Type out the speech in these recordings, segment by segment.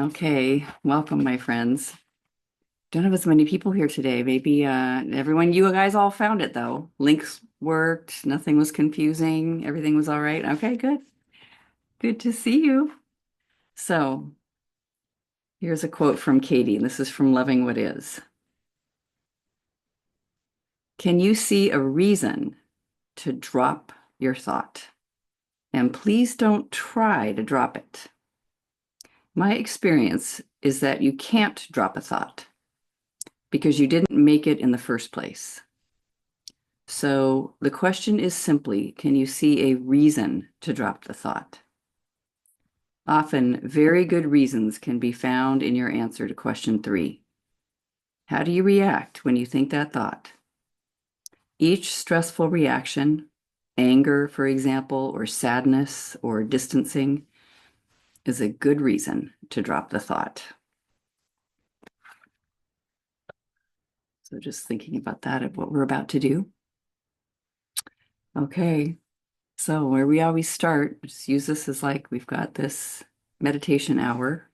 Okay, welcome, my friends. Don't have as many people here today. Maybe everyone, you guys all found it though. Links worked, nothing was confusing, everything was all right. Okay, good. Good to see you. So, here's a quote from Katie. This is from Loving What Is. Can you see a reason to drop your thought? And please don't try to drop it. My experience is that you can't drop a thought because you didn't make it in the first place. So the question is simply, can you see a reason to drop the thought? Often, very good reasons can be found in your answer to question 3. How do you react when you think that thought? Each stressful reaction, anger, for example, or sadness or distancing, is a good reason to drop the thought. So just thinking about that of what we're about to do. Okay, so where we always start, just use this as like we've got this meditation hour.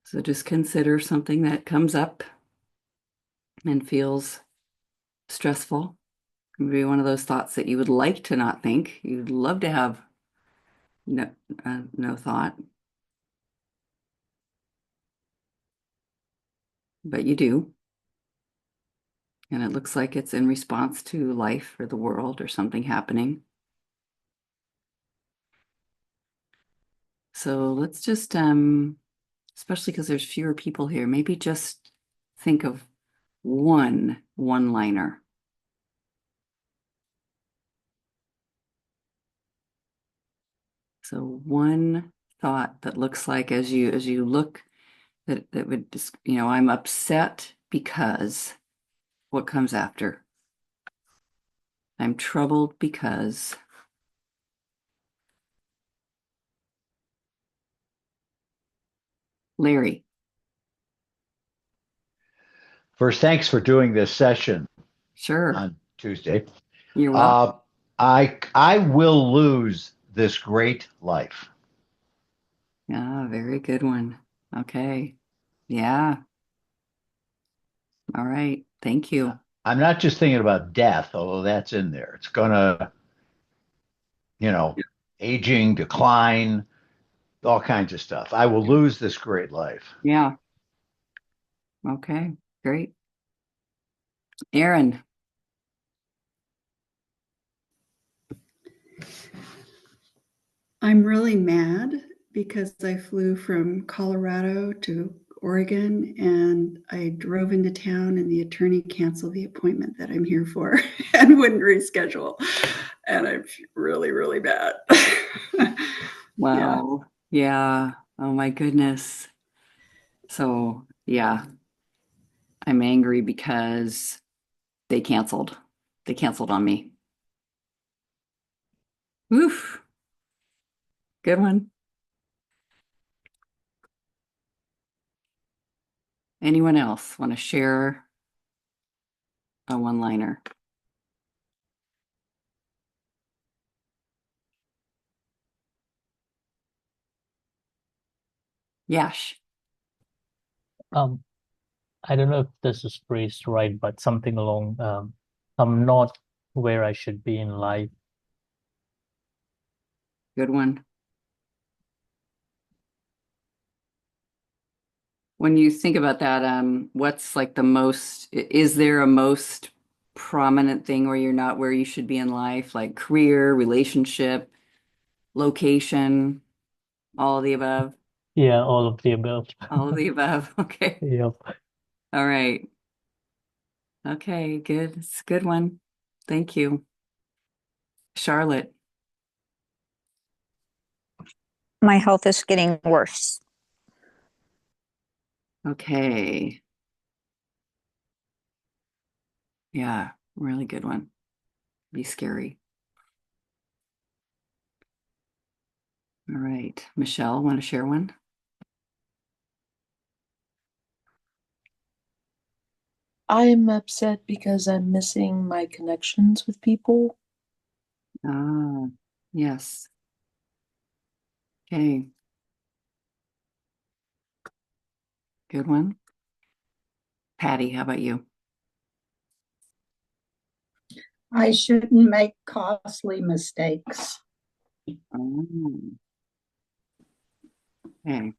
So just consider something that comes up and feels stressful. Maybe one of those thoughts that you would like to not think. You'd love to have no thought, but you do. And it looks like it's in response to life or the world or something happening. So let's just, especially because there's fewer people here, maybe just think of one-liner. So one thought that looks like as you look that would just, I'm upset because what comes after? I'm troubled because Larry. First, thanks for doing this session Sure. on Tuesday. You're welcome. Uh, I will lose this great life. Yeah, very good one. Okay. Yeah. All right. Thank you. I'm not just thinking about death, although that's in there. It's gonna, you know, aging, decline, all kinds of stuff. I will lose this great life. Yeah. Okay. Great. Aaron. I'm really mad because I flew from Colorado to Oregon and I drove into town and the attorney canceled the appointment that I'm here for and wouldn't reschedule. And I'm really, really bad. Yeah. Wow. Yeah. Oh my goodness. So, yeah, I'm angry because they canceled. They canceled on me. Oof. Good one. Anyone else want to share a one-liner? Yash. Um, I don't know if this is phrased right, but something along, I'm not where I should be in life. Good one. When you think about that, what's like is there a most prominent thing where you're not where you should be in life, like career, relationship, location, all of the above? Yeah, all of the above. All of the above. Okay. Yep. All right. Okay, good. It's a good one. Thank you. Charlotte. My health is getting worse. Okay. Yeah, really good one. Be scary. All right. Michelle, want to share one? I'm upset because I'm missing my connections with people. Ah, Yes. Okay. Good one. Patty, how about you? I shouldn't make costly mistakes. Oh, okay.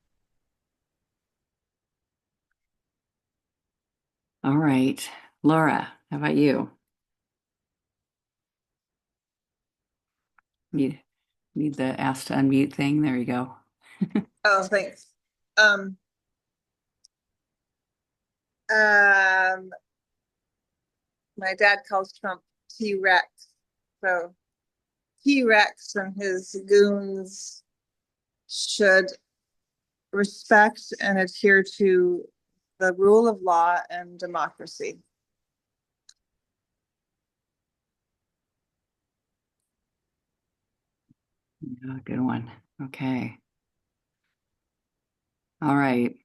All right. Laura, how about you? Need the ask to unmute thing. There you go. Oh, thanks. Um, um, my dad calls Trump T-Rex. So T-Rex and his goons should respect and adhere to the rule of law and democracy. Yeah, good one. Okay. All right.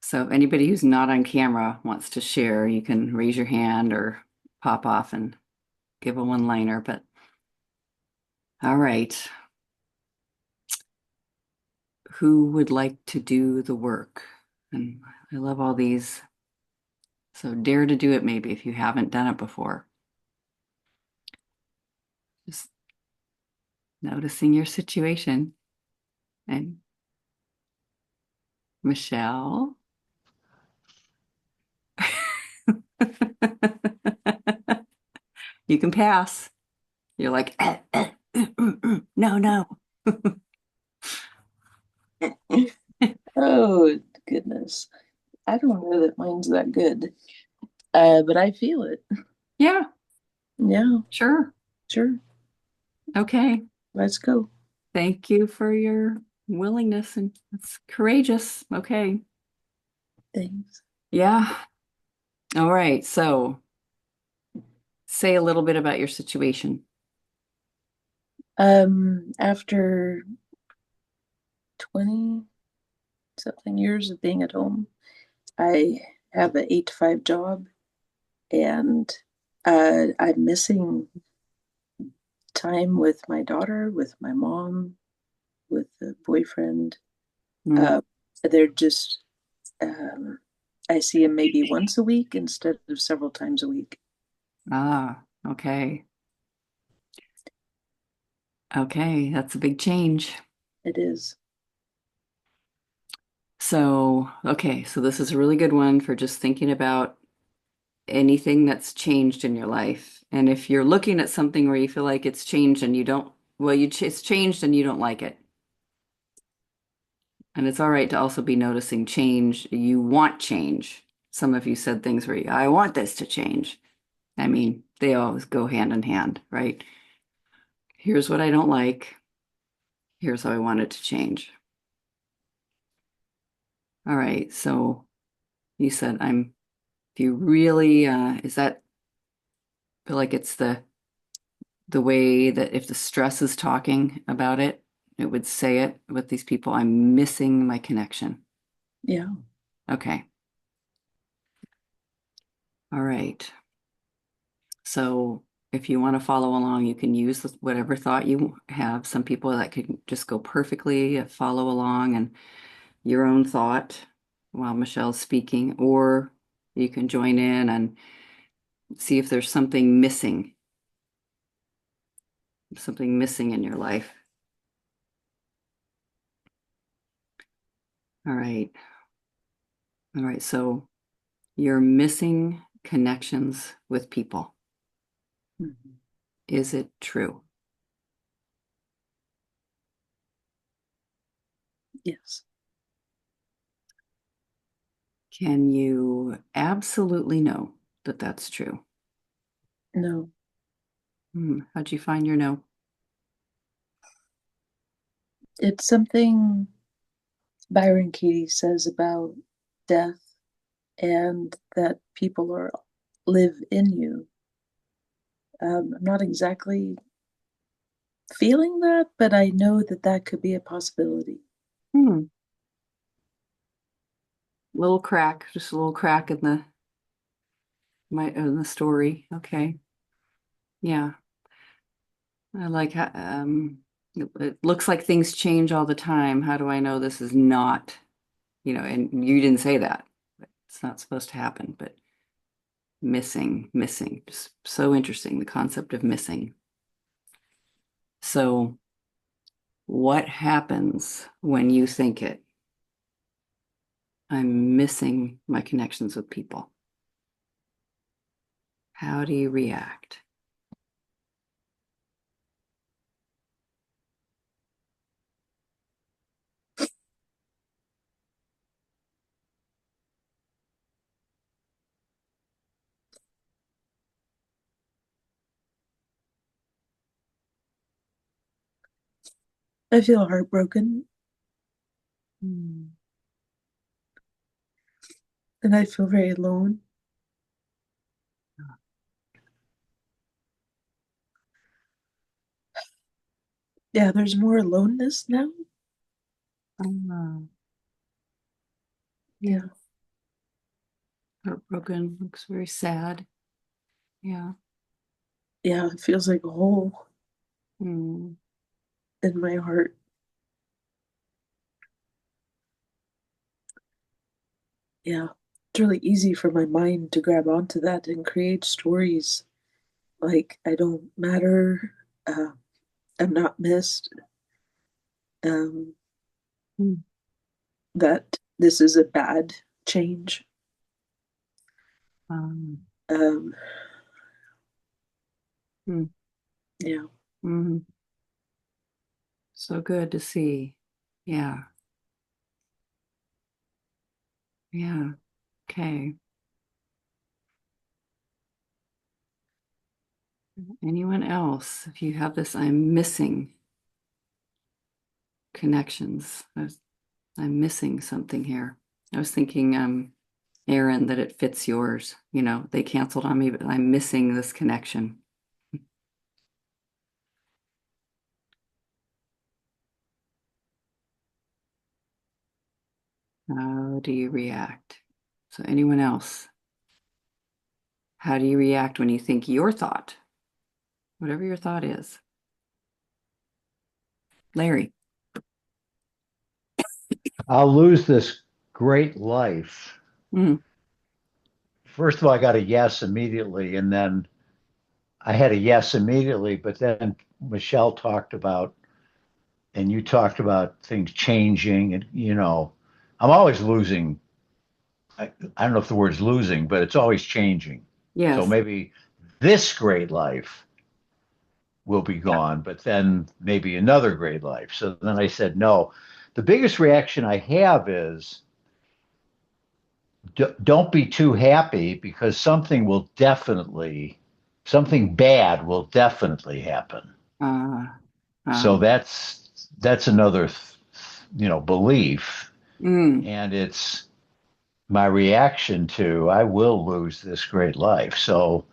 So if anybody who's not on camera wants to share, you can raise your hand or pop off and give a one-liner, but all right. Who would like to do the work? And I love all these. So dare to do it maybe if you haven't done it before. Just noticing your situation. And Michelle. You can pass. You're like, no, no. Oh, goodness. I don't know that mine's that good. But I feel it. Yeah, Yeah, sure. sure. Okay. Let's go. Thank you for your willingness, and it's courageous. Okay. Thanks. Yeah. All right. So say a little bit about your situation. After 20 something years of being at home, I have an 8 to 5 job, and I'm missing time with my daughter, with my mom, with the boyfriend. Mm. They're just, I see him maybe once a week instead of several times a week. Ah, okay. Okay, that's a big change. It is. So, okay, so this is a really good one for just thinking about anything that's changed in your life. And if you're looking at something where you feel like it's changed and you don't, well, it's changed and you don't like it. And it's all right to also be noticing change. You want change. Some of you said things where I want this to change. I mean, they always go hand in hand, right? Here's what I don't like. Here's how I want it to change. All right. So you said if you really, is that feel like it's the way that if the stress is talking about it, it would say it with these people, I'm missing my connection. Yeah. Okay. All right. So if you want to follow along, you can use whatever thought you have. Some people that could just go perfectly follow along and your own thought while Michelle's speaking, or you can join in and see if there's something missing in your life. All right. All right. So you're missing connections with people. Mhm. Is it true? Yes. Can you absolutely know that that's true? No. How'd you find your no? It's something Byron Katie says about death and that people live in you. I'm not exactly feeling that, but I know that that could be a possibility. Little crack, just a little crack in the story. Okay. Yeah. I like how, it looks like things change all the time. How do I know this is not, and you didn't say that. It's not supposed to happen, but missing, just so interesting, the concept of missing. So what happens when you think it? I'm missing my connections with people. How do you react? I feel heartbroken Hmm. and I feel very alone. Yeah, there's more aloneness now. Yeah. Heartbroken, looks very sad. Yeah. Yeah, it feels like a hole Hmm. in my heart. Yeah, it's really easy for my mind to grab onto that and create stories like I don't matter, I'm not missed, um, Hmm. that this is a bad change. Um, Um, hmm. yeah, Hmm. So good to see. Yeah. Yeah. Okay. Anyone else? If you have this, I'm missing connections. I'm missing something here. I was thinking, Aaron, that it fits yours. They canceled on me, but I'm missing this connection. How do you react? So, anyone else? How do you react when you think your thought, whatever your thought is? Larry. I'll lose this great life. Mm. First of all, I got a yes immediately, and then I had a yes immediately, but then Michelle talked about, and you talked about things changing, and I'm always losing. I don't know if the word's losing, but it's always changing. So Yes. maybe this great life will be gone, but then maybe another great life. So then I said no. The biggest reaction I have is don't be too happy because something bad will definitely happen. Uh, So uh, that's another belief, mm, and it's my reaction to I will lose this great life. So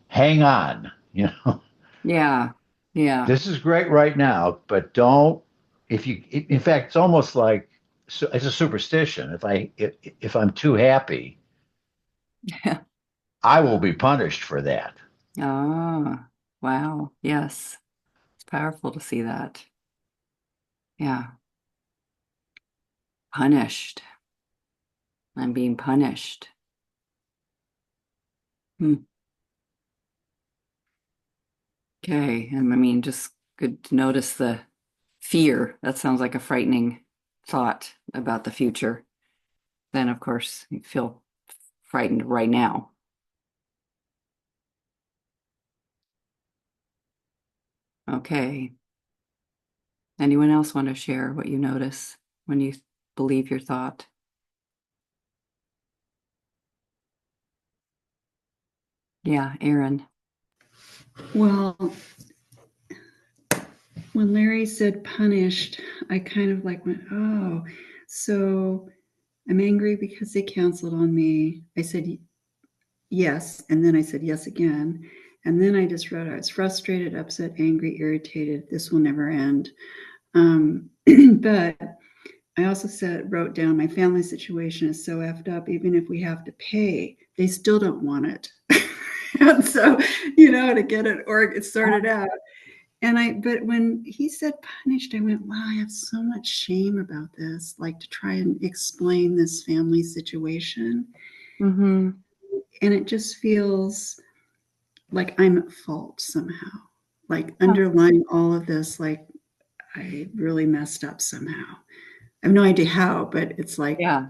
hang on, yeah. Yeah. this is great right now, but don't if you in fact it's almost like it's a superstition. If I'm too happy, I will be punished for that. Ah, wow. Yes. It's powerful to see that. Yeah. Punished. I'm being punished. Hmm. Okay. And I mean, just good to notice the fear. That sounds like a frightening thought about the future. Then, of course, you feel frightened right now. Okay. Anyone else want to share what you notice when you believe your thought? Yeah, Aaron. Well, when Larry said punished, I kind of like went, oh, so I'm angry because they canceled on me. I said yes, and then I said yes again. And then I just wrote, I was frustrated, upset, angry, irritated. This will never end. But I also wrote down, my family situation is so effed up. Even if we have to pay, they still don't want it. And so, to get it sorted out. But when he said punished, I went, wow, I have so much shame about this, like to try and explain this family situation. Mm-hmm. And it just feels like I'm at fault somehow, like underlying all of this, like I really messed up somehow. I have no idea how, but it's like Yeah.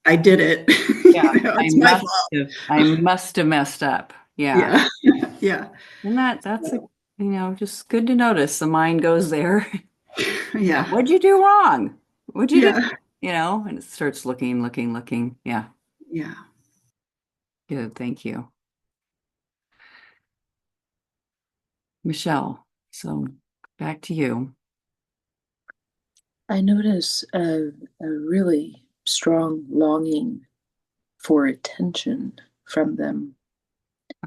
I did it. Yeah. It's my fault. I must have messed up. Yeah. Yeah. Yeah. And that's just good to notice. The mind goes there. Yeah. Yeah. What'd you do wrong? What'd you do? Yeah. And it starts looking. Yeah. Yeah. Good. Thank you. Michelle. So back to you. I notice a really strong longing for attention from them.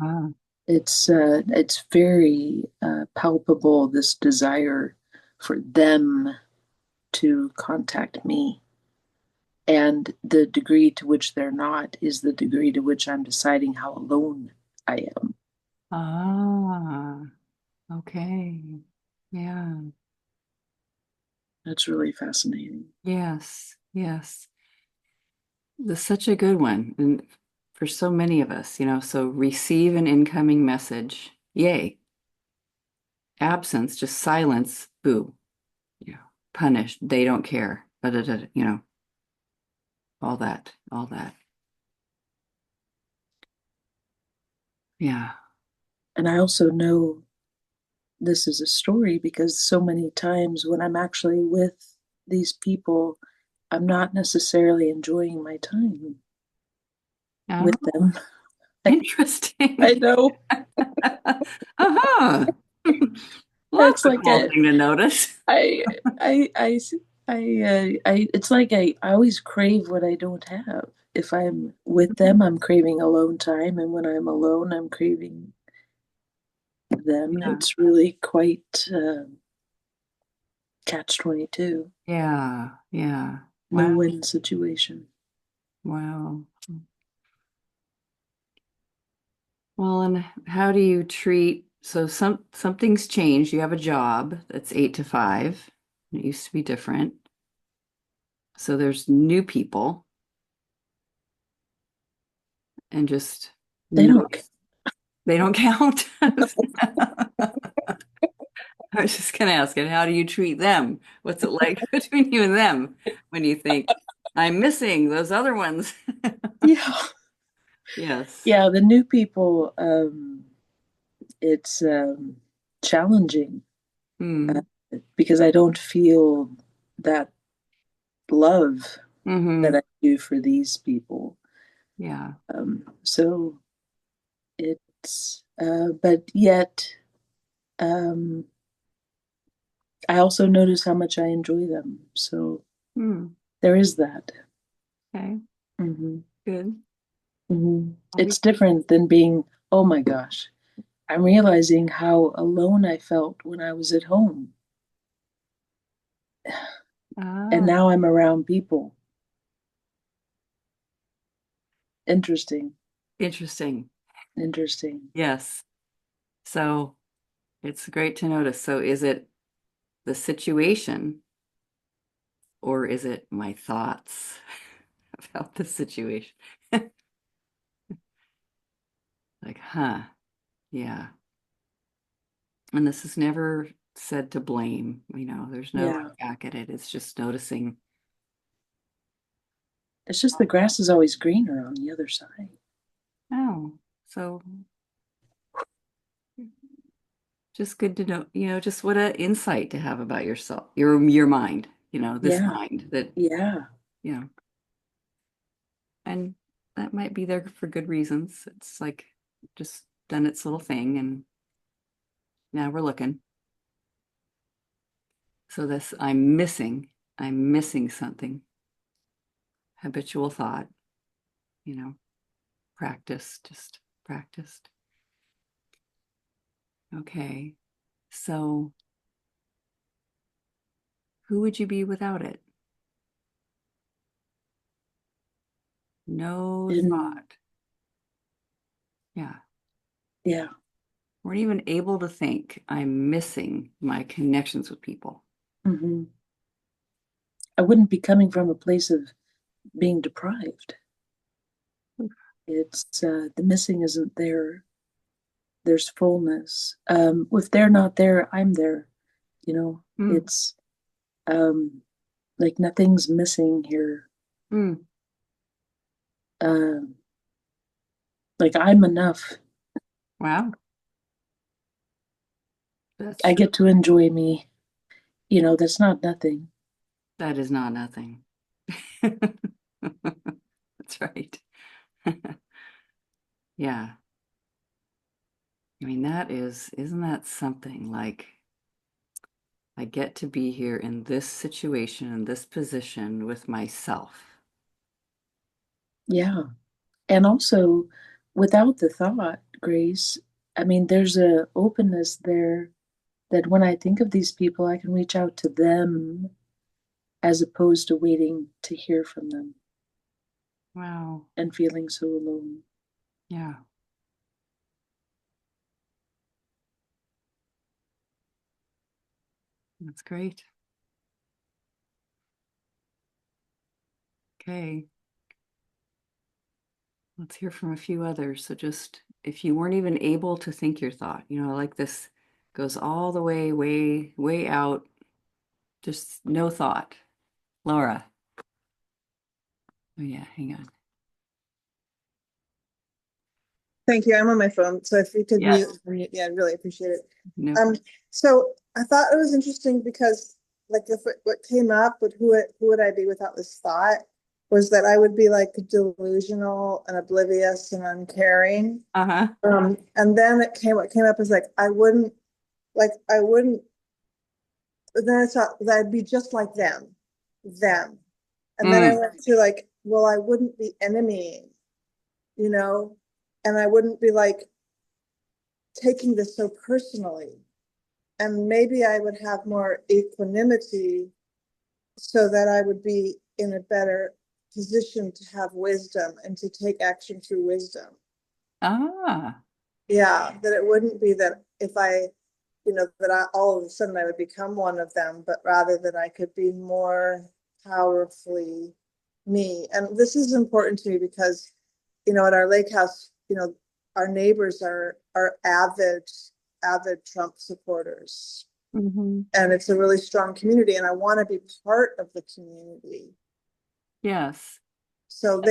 Ah. It's very palpable, this desire for them to contact me. And the degree to which they're not is the degree to which I'm deciding how alone I am. Ah. Okay. Yeah. That's really fascinating. Yes. Yes. That's such a good one. And for so many of us, so receive an incoming message. Yay. Absence, just silence, boo. Punished. They don't care. Da, da, da, all that. Yeah. And I also know this is a story because so many times when I'm actually with these people, I'm not necessarily enjoying my time Oh, with them. interesting. I know. Uh-huh. Well, that's It's a like cool thing to notice. I, I, I, it's like I always crave what I don't have. If I'm with them, I'm craving alone time, and when I'm alone, I'm craving them. Yeah. It's really quite catch-22, Yeah. no Wow. win situation. Wow. Well, and how do you treat, so something's changed. You have a job that's 8 to 5. It used to be different. So there's new people and just They no, don't. they don't count. I was just gonna ask it, how do you treat them? What's it like between you and them when you think, I'm missing those other ones? Yeah, Yes. yeah. The new people, it's challenging Hmm. because I don't feel that love Mm-hmm. that I do for these people. Yeah. So but yet, um, I also notice how much I enjoy them. So Hmm. there is that. Okay. Hmm. Good. Hmm. I'll be It's different than being, oh my gosh, I'm realizing how alone I felt when I was at home. And ah, now I'm around people. Interesting. interesting. Interesting. Yes. So it's great to notice. So is it the situation or is it my thoughts about the situation? Like, yeah. And this is never said to blame, there's no Yeah. attack at it. It's just noticing. It's just the grass is always greener on the other side. Oh, so just good to know, just what an insight to have about yourself, your mind, this Yeah. mind that, Yeah. you know, and that might be there for good reasons. It's like just done its little thing and now we're looking. So this I'm missing something. Habitual thought, just practiced. Okay. So who would you be without it? No And thought. Yeah. yeah. weren't even able to think, I'm missing my connections with people. Hmm. I wouldn't be coming from a place of being deprived. It's the missing isn't there. There's fullness. If they're not there, I'm there. You know, Mm. it's like nothing's missing here. Mm. Like I'm enough. Wow. That's I get to enjoy me. You know, that's not nothing. that is not nothing. That's right. Yeah. I mean, isn't that something like I get to be here in this situation, in this position with myself. Yeah. And also, without the thought, Grace, I mean, there's a openness there that when I think of these people, I can reach out to them as opposed to waiting to hear from them Wow. and feeling so alone. Yeah. That's great. Okay. Let's hear from a few others. So just if you weren't even able to think your thought, like this goes all the way, way, way out, just no thought. Laura. Oh yeah, hang on. Thank you. I'm on my phone, so if you could Yes. mute, yeah, I'd really appreciate it. No. So I thought it was interesting because, like, if what came up with who would I be without this thought was that I would be like delusional and oblivious and uncaring. Uh-huh. And then what came up is like I wouldn't. Then I thought that I'd be just like them. And then I went to like, well, I wouldn't be enemying, you know, and I wouldn't be like taking this so personally. And maybe I would have more equanimity so that I would be in a better position to have wisdom and to take action through wisdom. Ah. Yeah, that it wouldn't be that if all of a sudden I would become one of them, but rather that I could be more powerfully me. And this is important to me because, at our lake house, our neighbors are avid Trump supporters. Mm-hmm. And it's a really strong community, and I want to be part of the community. Yes. So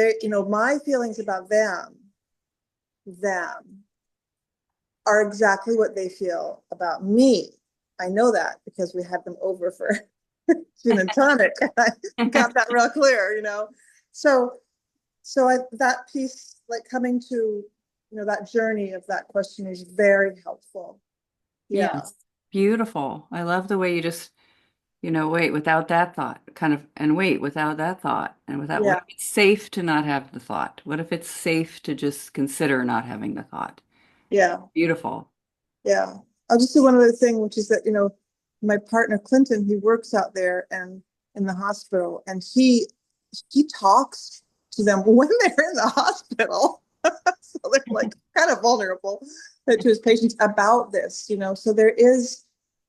my feelings about them are exactly what they feel about me. I know that because we had them over for gin and tonic, and I got that real clear, So that piece, like coming to, that journey of that question is very helpful. Yeah. Yes. Beautiful. I love the way you just, wait without that thought, and wait without that thought, and without, what Yeah. if it's safe to not have the thought? What if it's safe to just consider not having the thought? Yeah. Beautiful. Yeah. I'll just do one other thing, which is that, my partner Clinton, he works out there and in the hospital, and he talks to them when they're in the hospital. So they're like kind of vulnerable to his patients about this, So there is,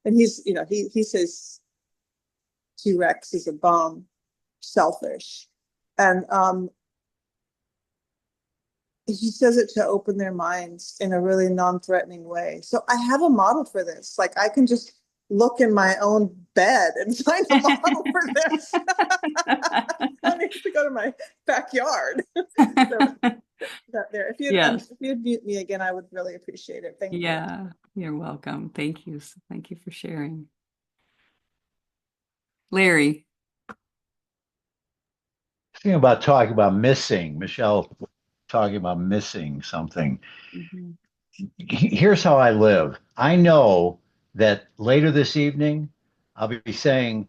and he's, he says T-Rex is a bum, selfish. And he says it to open their minds in a really non-threatening way. So I have a model for this. Like I can just look in my own bed and find a model for this. I need to go to my backyard. There. Yes. If you'd mute me again, I would really appreciate it. Thank you. Yeah, you're welcome. Thank you. Thank you for sharing. Larry. Thinking about talking about missing, Michelle talking about missing something. Mhm. Here's how I live. I know that later this evening, I'll be saying,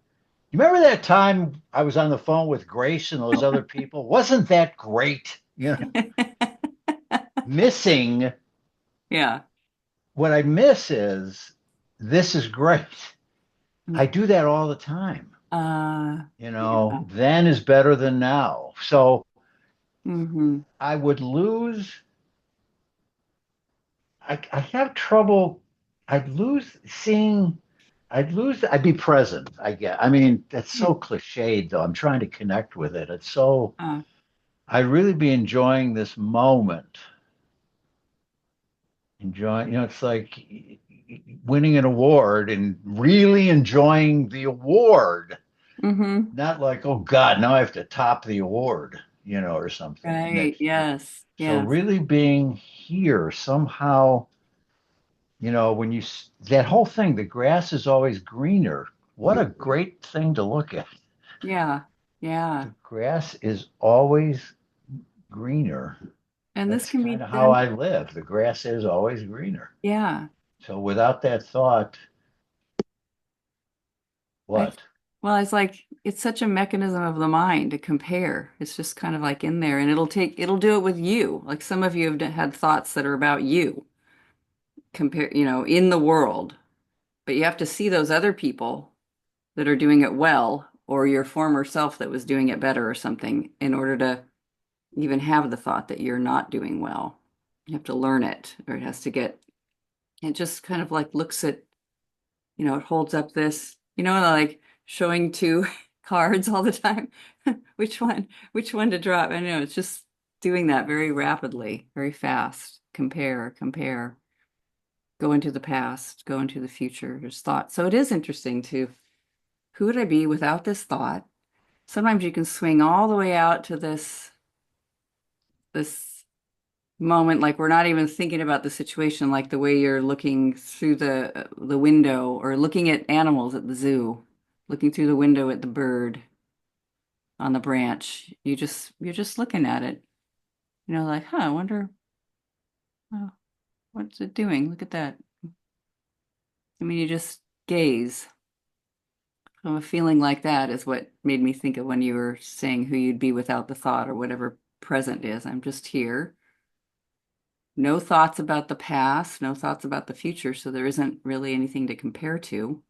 you remember that time I was on the phone with Grace and those other people? Wasn't that great? Missing, Yeah. what I miss is this is great. I do that all the time. Yeah. Then is better than now. So Mm-hmm. I would lose I have trouble. I'd be present. I mean, that's so cliched though. I'm trying to connect with it. Uh, I'd really be enjoying this moment. Enjoying, it's like winning an award and really enjoying the award. mm-hmm. Not like, oh God, now I have to top the award, or something. And Right. that's Yes. so Yes. really being here somehow, that whole thing, the grass is always greener. What a great thing to look at. Yeah. Yeah. The grass is always greener. And this That's can kind be of how done. I live. The grass is always greener. Yeah. So without that thought, I, what? well, it's like, it's such a mechanism of the mind to compare. It's just kind of like in there, and it'll do it with you. Like some of you have had thoughts that are about you, compare, in the world, but you have to see those other people that are doing it well, or your former self that was doing it better or something, in order to even have the thought that you're not doing well. You have to learn it, or it just kind of like looks at, it holds up this, like showing two cards all the time. Which one to drop? I know it's just doing that very rapidly, very fast. Compare, go into the past, go into the future. There's thought. So it is interesting who would I be without this thought? Sometimes you can swing all the way out to this moment, like we're not even thinking about the situation, like the way you're looking through the window or looking at animals at the zoo, looking through the window at the bird on the branch. You're just looking at it, like, huh, I wonder, what's it doing? Look at that. I mean, you just gaze. So a feeling like that is what made me think of when you were saying who you'd be without the thought or whatever present is. I'm just here. No thoughts about the past, no thoughts about the future, so there isn't really anything to compare to.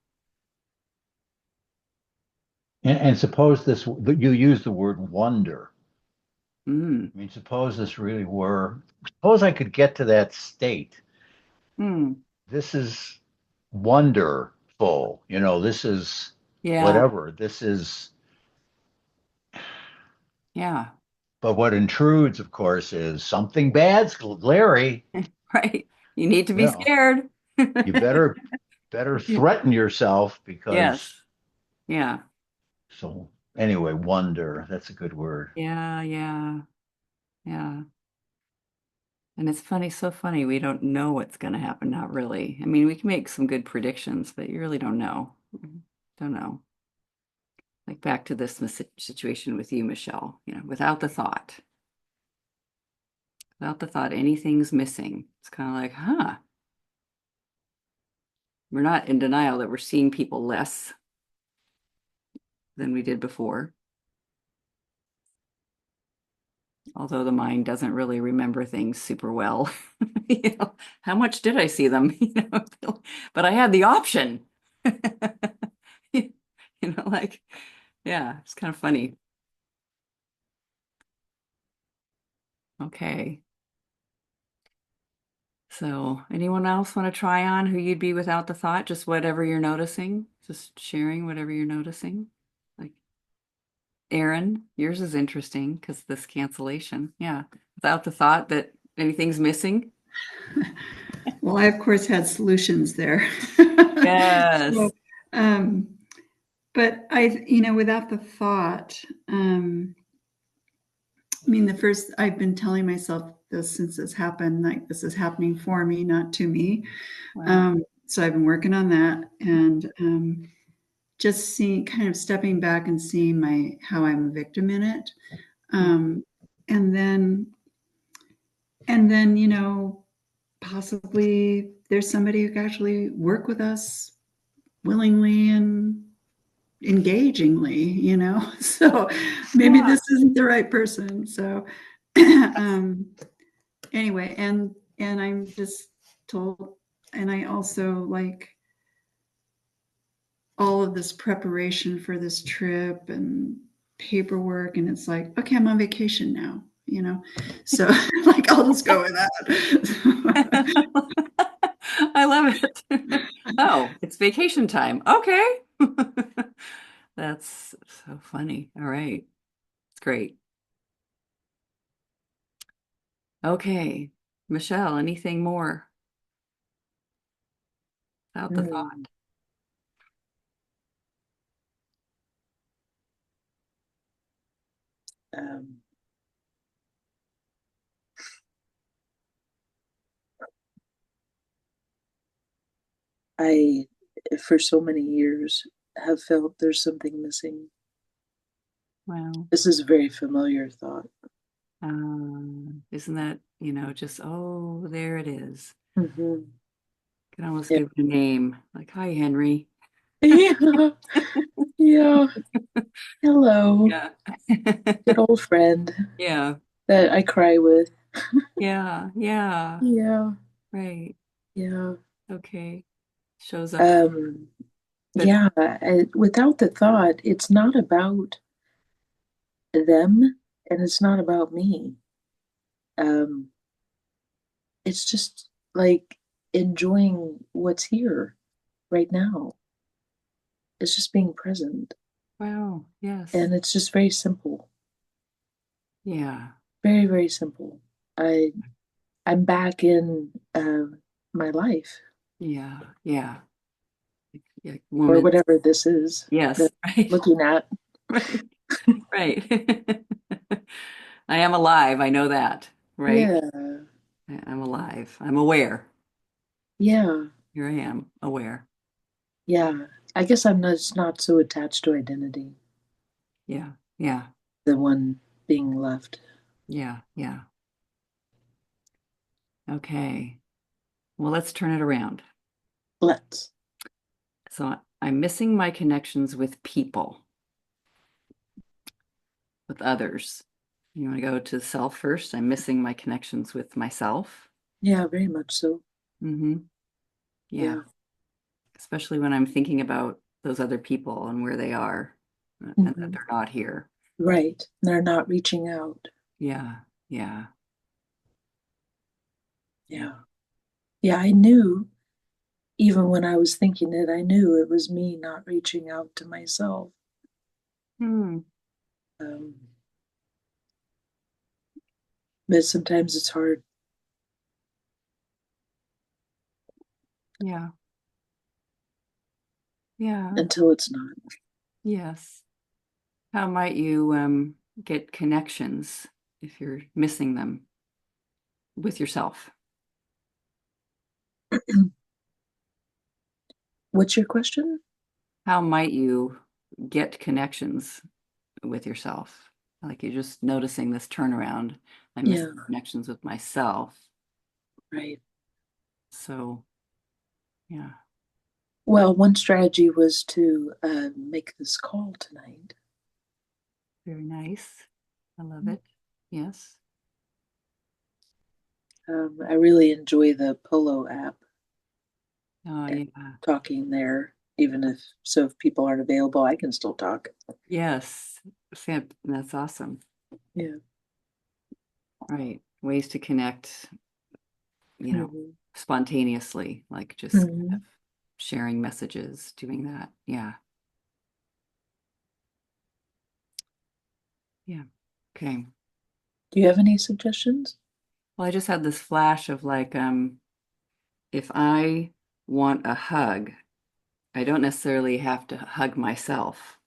And suppose you use the word wonder. Mm. I mean, suppose I could get to that state. Mm. This is wonderful. This is Yeah, whatever. This is, yeah, but what intrudes, of course, is something bad's Larry. right. You need to be Well, scared. you better threaten yourself Yes, because yeah, so anyway, wonder, that's a good word. yeah, yeah, yeah. And it's funny, so funny, we don't know what's going to happen, not really. I mean, we can make some good predictions, but you really don't know. Don't know. Like back to this situation with you, Michelle, without the thought anything's missing. It's kind of like, huh, we're not in denial that we're seeing people less than we did before. Although the mind doesn't really remember things super well. How much did I see them? But I had the option. Like, yeah, it's kind of funny. Okay. So, anyone else want to try on who you'd be without the thought? Just whatever you're noticing, just sharing whatever you're noticing. Like, Aaron, yours is interesting because this cancellation. Yeah, without the thought that anything's missing. Well, I, of course, had solutions there. Yes. So, but without the thought, I mean, I've been telling myself this since this happened, like this is happening for me, not to me. Wow. So I've been working on that and just kind of stepping back and seeing how I'm a victim in it. And then, possibly there's somebody who can actually work with us willingly and engagingly. So maybe Yeah. this isn't the right person. So anyway, and I'm just told, and I also like all of this preparation for this trip and paperwork, and it's like, okay, I'm on vacation now. So like, I'll just go with that. I love it. Oh, it's vacation time. Okay. That's so funny. All right. It's great. Okay. Michelle, anything more about the thought? Um, I, for so many years, have felt there's something missing. Wow. This is a very familiar thought. Isn't that, just, oh, there it is. Mm-hmm. Can almost Yeah. give it a name. Like, hi, Henry. Yeah. Yeah. Hello. Yeah. Good old friend Yeah. that I cry with. Yeah. Yeah. Yeah. Right. Yeah. Okay. Shows up. But Yeah. Without the thought, it's not about them and it's not about me. Um, it's just like enjoying what's here right now. It's just being present. wow. Yes. And it's just very simple. Yeah. Very, very simple. I'm back in my life Yeah. Yeah. Yeah. or Woman. whatever this is Yes. that I'm Right. looking at. Right. Right. I am alive. I know that. Right. Yeah. I'm alive. I'm aware. Yeah. Here I am, aware. Yeah. I guess I'm not so attached to identity, Yeah. Yeah. the one being left. Yeah. Yeah. Okay. Well, let's turn it around. Let's. So I'm missing my connections with people, with others. You want to go to self first? I'm missing my connections with myself. Yeah, very much so. Mm-hmm. Yeah. Yeah. Especially when I'm thinking about those other people and where they are and that Mhm. they're not here. Right. They're not reaching out. Yeah. Yeah. Yeah. Yeah, I knew, even when I was thinking it, I knew it was me not reaching out to myself. Hmm. Um, but sometimes it's hard. Yeah. Yeah. Until it's not. Yes. How might you get connections if you're missing them with yourself? What's your question? How might you get connections with yourself? Like you're just noticing this turnaround. I'm Yeah, missing connections with myself. right. So, yeah. Well, one strategy was to make this call tonight. Very nice. I love it. Yes. I really enjoy the Polo app Oh, and yeah. talking there, even if people aren't available, I can still talk. Yes. Sam, that's awesome. Yeah. Right. Ways to connect, Mhm. spontaneously, like just kind of Mhm. sharing messages, doing that. Yeah. Yeah. Okay. Do you have any suggestions? Well, I just had this flash of like, if I want a hug, I don't necessarily have to hug myself.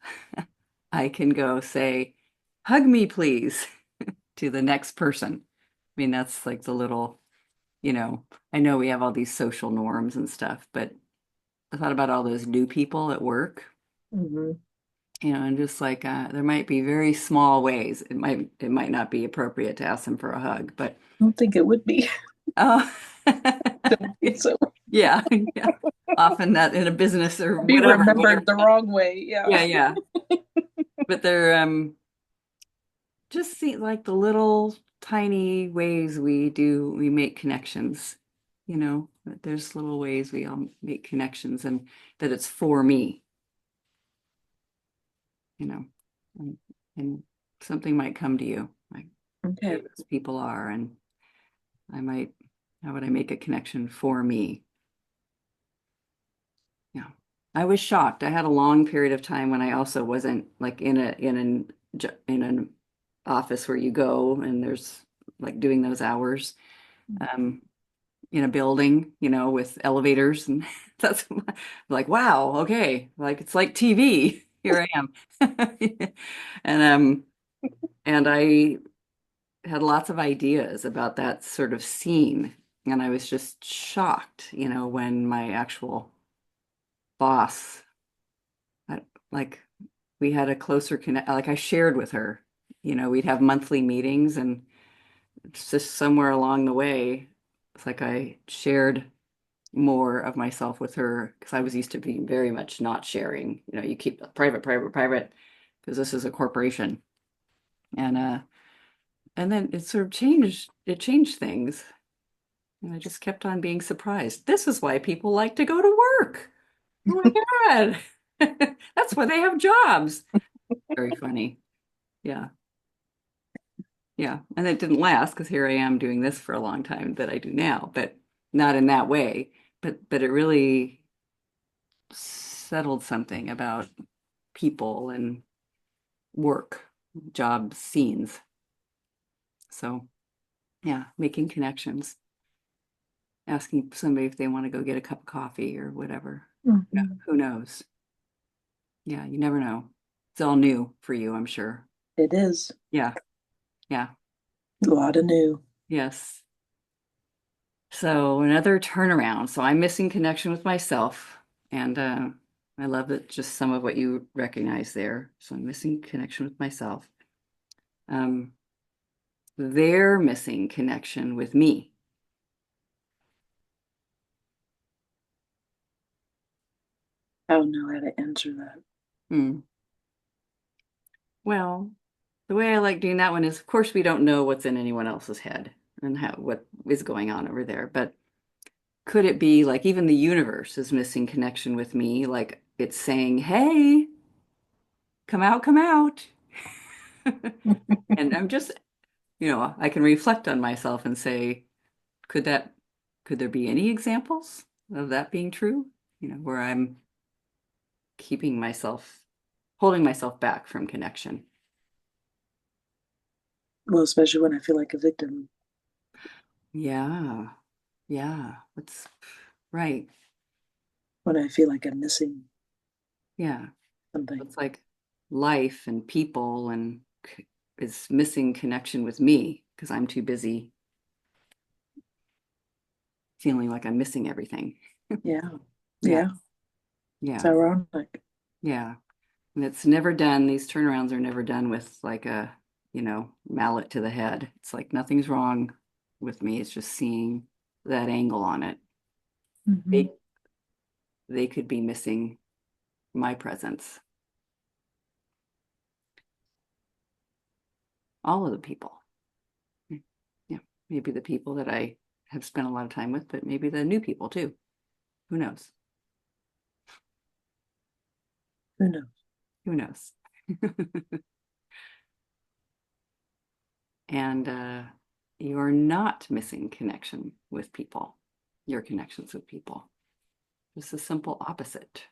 I can go say, hug me, please, to the next person. I mean, that's like the little, I know we have all these social norms and stuff, but I thought about all those new people at work, Mm-hmm. and just like there might be very small ways. It might not be appropriate to ask them for a hug, but I don't think it would be. oh, Don't think so. yeah, yeah. Often that in a business or Be whatever. remembered the wrong way. Yeah. Yeah, yeah. But they're just see like the little tiny ways we make connections. That there's little ways we all make connections and that it's for me, you know, and something might come to you. Like, Okay. those people are, and how would I make a connection for me? Yeah. I was shocked. I had a long period of time when I also wasn't like in an office where you go and there's like doing those hours um in a building, with elevators, and that's like, wow, okay, like it's like TV. Here I am. And and I had lots of ideas about that sort of scene, and I was just shocked, when my actual boss, I, like we had a closer connect, like I shared with her, we'd have monthly meetings, and it's just somewhere along the way, it's like I shared more of myself with her because I was used to being very much not sharing. You keep it private, private, private, because this is a corporation. And then it sort of changed things. And I just kept on being surprised. This is why people like to go to work. Oh my God. That's why they have jobs. Very funny. Yeah. Yeah. And it didn't last because here I am doing this for a long time that I do now, but not in that way. But it really settled something about people and work, job scenes. So yeah, making connections, asking somebody if they want to go get a cup of coffee or whatever. Mhm. Who knows? Yeah, you never know. It's all new for you, I'm sure. It is Yeah, yeah, a lot of new. yes. So another turnaround. So I'm missing connection with myself. And I love that just some of what you recognize there. So I'm missing connection with myself. Um, they're missing connection with me. I don't know how to answer that. Hmm. Well, the way I like doing that one is, of course, we don't know what's in anyone else's head and what is going on over there. But could it be like even the universe is missing connection with me? Like it's saying, hey, come out, come out. And I'm just, I can reflect on myself and say, could that, could there be any examples of that being true? Where I'm keeping myself, holding myself back from connection. Well, especially when I feel like a victim. Yeah. Yeah. That's right. When I feel like I'm missing Yeah. something. It's like life and people and is missing connection with me because I'm too busy feeling like I'm missing everything. Yeah. Yeah. Yeah. It's Yeah. ironic. Yeah. And it's never done. These turnarounds are never done with like a, mallet to the head. It's like nothing's wrong with me. It's just seeing that angle on it. Mhm. They could be missing my presence. All of the people. Yeah. Maybe the people that I have spent a lot of time with, but maybe the new people too. Who knows? Who knows? Who knows? And you're not missing connection with people, your connections with people. It's a simple opposite.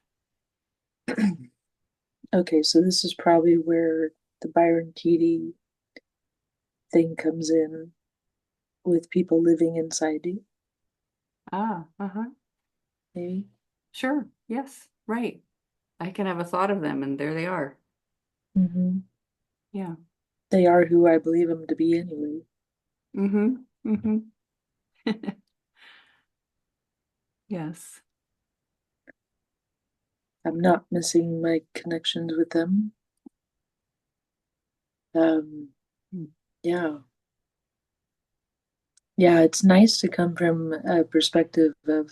Okay, so this is probably where the Byron Katie thing comes in with people living inside you, Ah, uh-huh. maybe. Sure. Yes. Right. I can have a thought of them and there they are. Mm-hmm. Yeah. They are who I believe them to be anyway. Mm-hmm. Mm-hmm. Yes. I'm not missing my connections with them. Um, yeah. Yeah, it's nice to come from a perspective of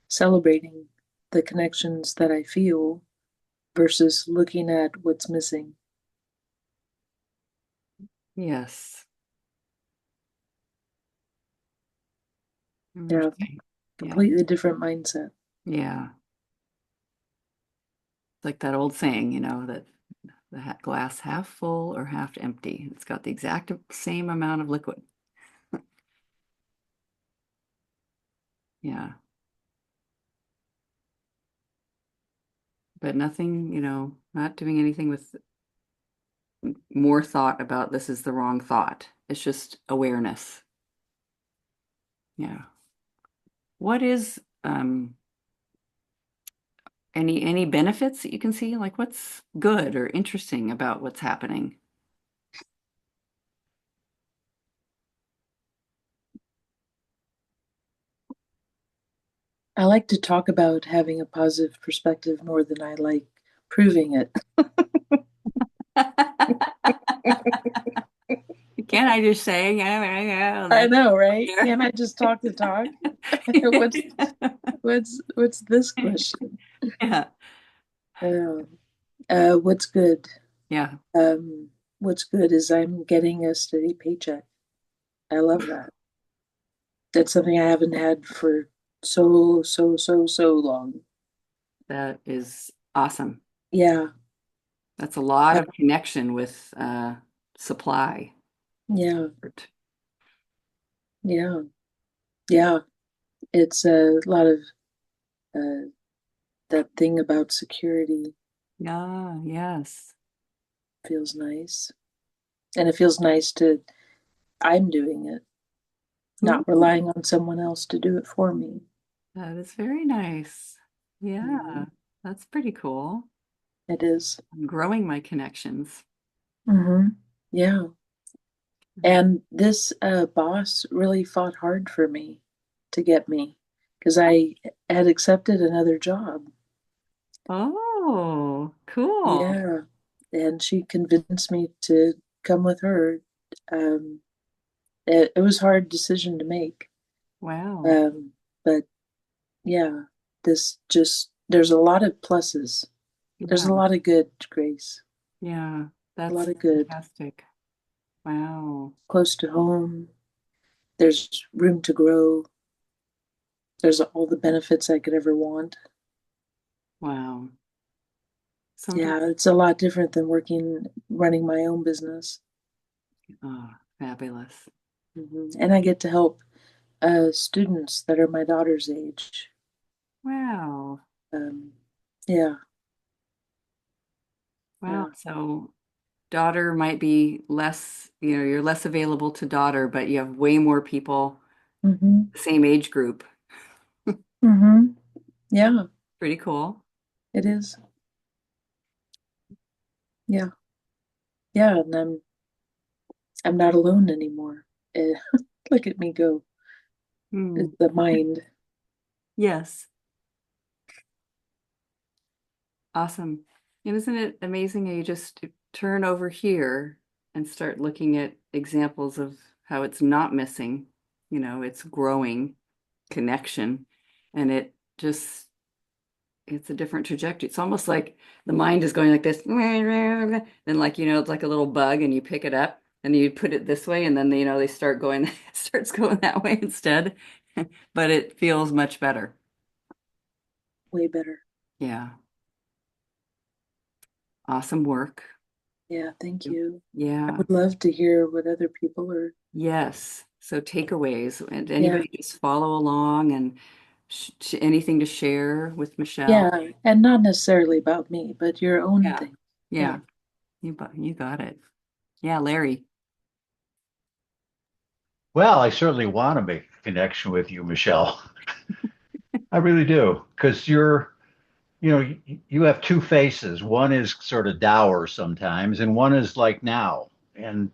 celebrating the connections that I feel versus looking at what's missing. Yes. Yeah, Interesting. Yeah. completely different mindset. Yeah. Like that old saying, that the glass half full or half empty. It's got the exact same amount of liquid. Yeah. But nothing, not doing anything with more thought about this is the wrong thought. It's just awareness. Yeah. What is any benefits that you can see? Like what's good or interesting about what's happening? I like to talk about having a positive perspective more than I like proving it. Can't I just say, yeah, I know, right? Can't I just talk the talk? What's this question? Yeah. What's good? Yeah. What's good is I'm getting a steady paycheck. I love that. That's something I haven't had for so long. That is awesome. Yeah, That's a lot of connection with supply. yeah, yeah, yeah. It's a lot of that thing about security Yeah, yes. feels nice. And it feels nice I'm doing it, not relying on someone else to do it for me. That is very nice. Yeah, Mhm. that's pretty cool. It is. I'm growing my connections. Yeah. And this boss really fought hard for me to get me because I had accepted another job. Oh, cool. Yeah. And she convinced me to come with her. It was a hard decision to make. Wow. But yeah, there's a lot of pluses. There's Yeah, a lot of good, Grace. yeah, A that's lot of good. fantastic. Wow. Close to home. There's room to grow. There's all the benefits I could ever want. Wow. Yeah, Sometimes, it's a lot different than running my own business. oh, fabulous. And I get to help students that are my daughter's age. Wow. Um, yeah, Wow. yeah. So daughter might be less, you're less available to daughter, but you have way more people, Mm-hmm. same age group. Mm-hmm. Yeah, Pretty cool. it is. Yeah, yeah, and I'm not alone anymore. Eh, look at me go. Hmm. It's the mind. Yes. Awesome. And isn't it amazing how you just turn over here and start looking at examples of how it's not missing, it's growing connection and it's a different trajectory. It's almost like the mind is going like this, then like, it's like a little bug and you pick it up and you put it this way and then, they start going, it starts going that way instead, but it feels much better. Way better. Yeah. Awesome work. Yeah, thank you. I Yeah. would love to hear what other people are. Yes. So takeaways and Yeah, anybody just follow along and anything to share with Michelle. yeah, and not necessarily about me, but your own Yeah. thing. Yeah. You got it. Yeah, Larry. Well, I certainly want to make a connection with you, Michelle. I really do, because you have two faces. One is sort of dour sometimes, and one is like now. And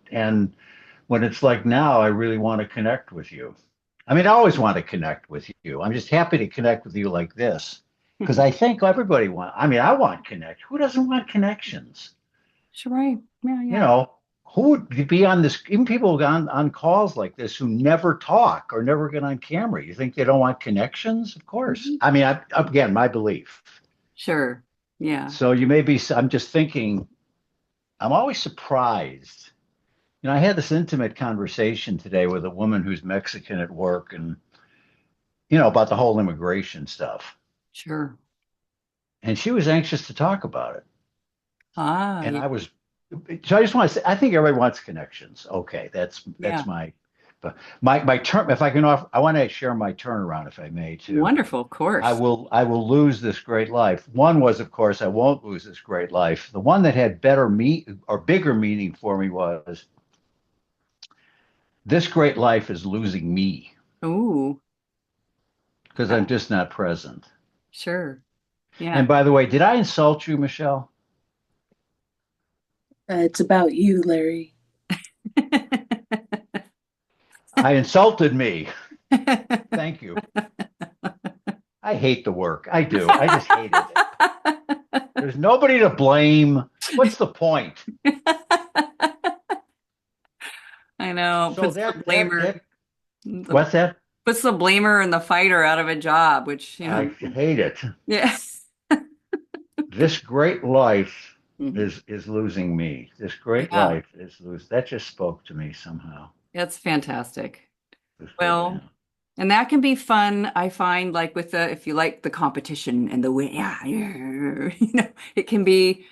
when it's like now, I really want to connect with you. I mean, I always want to connect with you. I'm just happy to connect with you like this because I think everybody wants. I mean, I want connect. Who doesn't want connections? Sure. Right. Yeah, You yeah. know, who would be on this? Even people on calls like this who never talk or never get on camera. You think they don't want connections? Of course. Mhm. I mean, again, my belief. Sure. Yeah. So you may be. I'm just thinking. I'm always surprised. I had this intimate conversation today with a woman who's Mexican at work, and about the whole immigration stuff. Sure. And she was anxious to talk about it. Ah, And yeah. so I just want to say, I think everybody wants connections. Okay, Yeah. that's but my turn. If I can offer, I want to share my turnaround, if I may, too. Wonderful, of course. I will lose this great life. One was, of course, I won't lose this great life. The one that had better or bigger meaning for me was this great life is losing me Ooh, because I'm just not present. sure. Yeah. And by the way, did I insult you, Michelle? It's about you, Larry. I insulted me. Thank you. I hate the work. I do. I just hate it. There's nobody to blame. What's the point? I know. So what's that? Puts the blamer and the fighter out of a job, which, I hate it. yes. This great life Mhm. is losing me. This great Yeah, life is lose. That just spoke to me somehow. that's fantastic. Yeah. Well, and that can be fun, I find, like with if you like the competition and the win, yeah, it can be,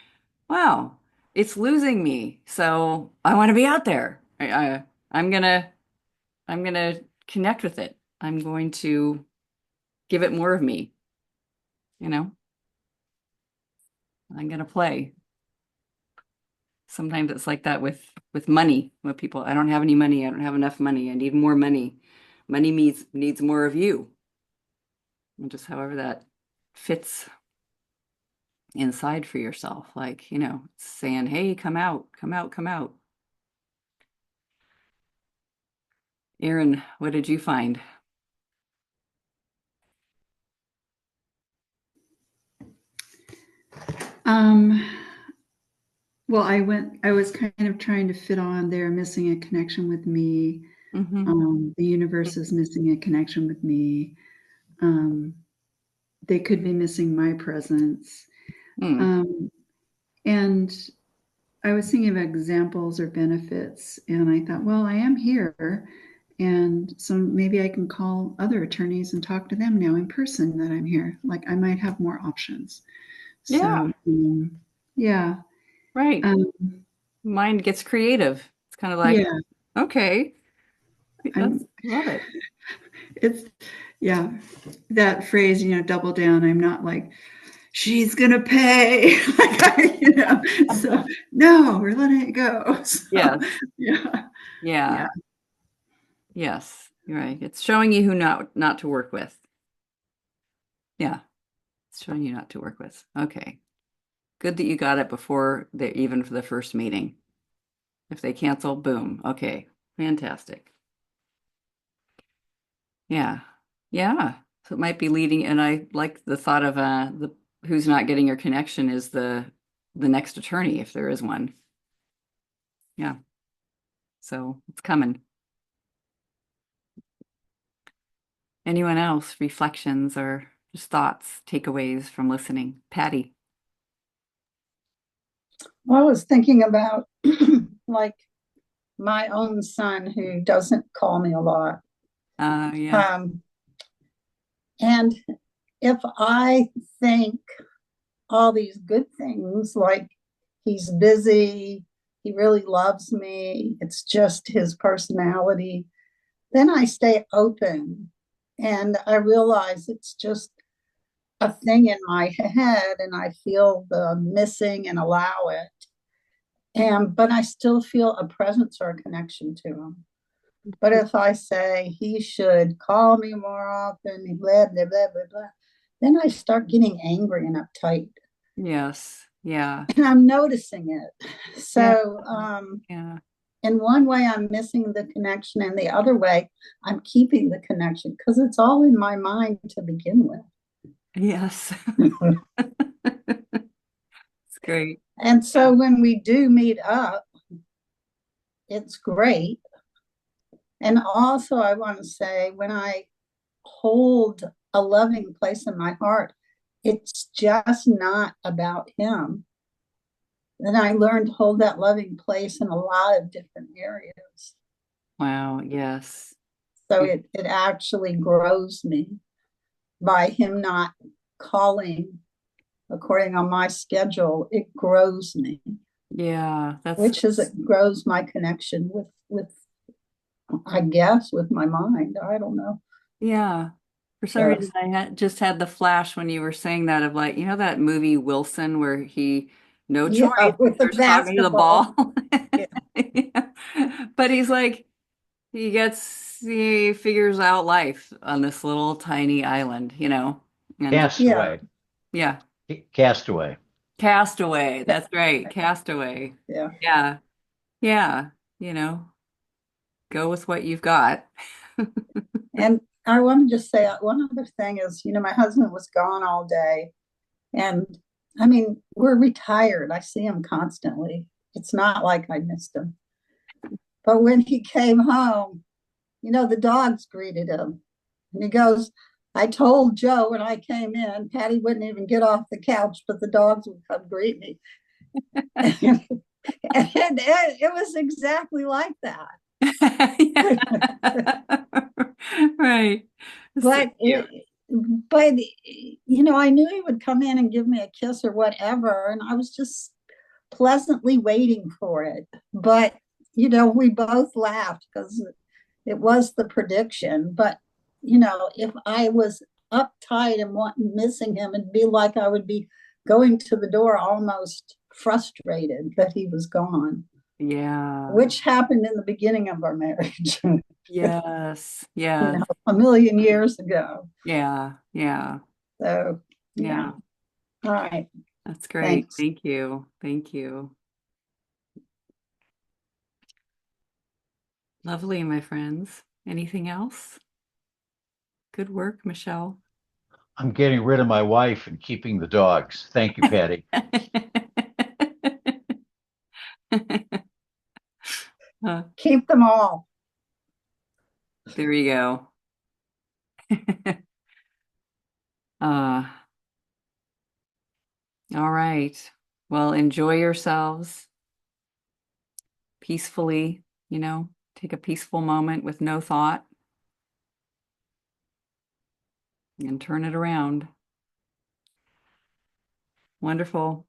wow, it's losing me. So I want to be out there. I'm I'm gonna connect with it. I'm going to give it more of me, you know? I'm gonna play. Sometimes it's like that with money, with people. I don't have any money. I don't have enough money. I need more money. Money needs more of you. And just however that fits inside for yourself. Like, saying, hey, come out, come out, come out. Aaron, what did you find? Um, well, I was kind of trying to fit on there, missing a connection with me. The universe is missing a connection with me. They could be missing my presence. And I was thinking of examples or benefits, and I thought, well, I am here. And so maybe I can call other attorneys and talk to them now in person that I'm here. Like I might have more options. Yeah, So, yeah. right. Um, Mind gets creative. It's kind of like, yeah. okay, love it. It's, yeah, that phrase, double down. I'm not like, she's gonna pay. So no, we're letting it go. So, Yeah. yeah. Yeah. Yes, you're right. It's showing you who not to work with. Yeah, it's showing you not to work with. Okay. Good that you got it before even for the first meeting. If they cancel, boom. Okay. Fantastic. Yeah. Yeah. So it might be leading, and I like the thought of the who's not getting your connection is the next attorney, if there is one. Yeah. So it's coming. Anyone else? Reflections or just thoughts, takeaways from listening? Patty. Well, I was thinking about like my own son who doesn't call me a lot. Yeah. And if I think all these good things, like he's busy, he really loves me, it's just his personality, then I stay open and I realize it's just a thing in my head and I feel the missing and allow it. But I still feel a presence or a connection to him. But if I say he should call me more often, blah, blah, blah, blah, blah, then I start getting angry and uptight. Yes. Yeah. And I'm noticing it. So, Yeah. in one way, I'm missing the connection, and the other way, I'm keeping the connection because it's all in my mind to begin with. Yes. It's great. And so when we do meet up, it's great. And also, I want to say, when I hold a loving place in my heart, it's just not about him. Then I learned to hold that loving place in a lot of different areas. Wow. Yes. So it actually grows me by him not calling according on my schedule, it grows me, Yeah, which is it grows my connection with I guess with my mind. I don't know. yeah. For some reason, I just had the flash when you were saying that of like, that movie Wilson where he, no choice, Yeah, with the starts talking to the ball. basketball. Yeah. Yeah. But he's like, he figures out life on this little tiny island, and Yeah, Castaway. yeah, Castaway. Castaway. That's right, Castaway. yeah. Yeah, yeah, you know, go with what you've got. And I want to just say one other thing is, my husband was gone all day. And I mean, we're retired. I see him constantly. It's not like I missed him. But when he came home, the dogs greeted him. And he goes, I told Joe when I came in, Patty wouldn't even get off the couch, but the dogs would come greet me. And it was exactly like that. Right. So But cute. I knew he would come in and give me a kiss or whatever, and I was just pleasantly waiting for it. But we both laughed because it was the prediction. But if I was uptight and missing him, it'd be like I would be going to the door almost frustrated that he was gone, Yeah. which happened in the beginning of our marriage. Yes. Yes. A million years ago. Yeah. Yeah. So Yeah. all right. That's great. Thanks. Thank you. Thank you. Lovely, my friends. Anything else? Good work, Michelle. I'm getting rid of my wife and keeping the dogs. Thank you, Patty. Keep them all. There you go. Uh, all right. Well, enjoy yourselves peacefully, take a peaceful moment with no thought and turn it around. Wonderful.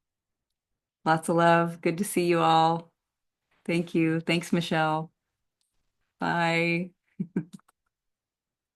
Lots of love. Good to see you all. Thank you. Thanks, Michelle. Bye.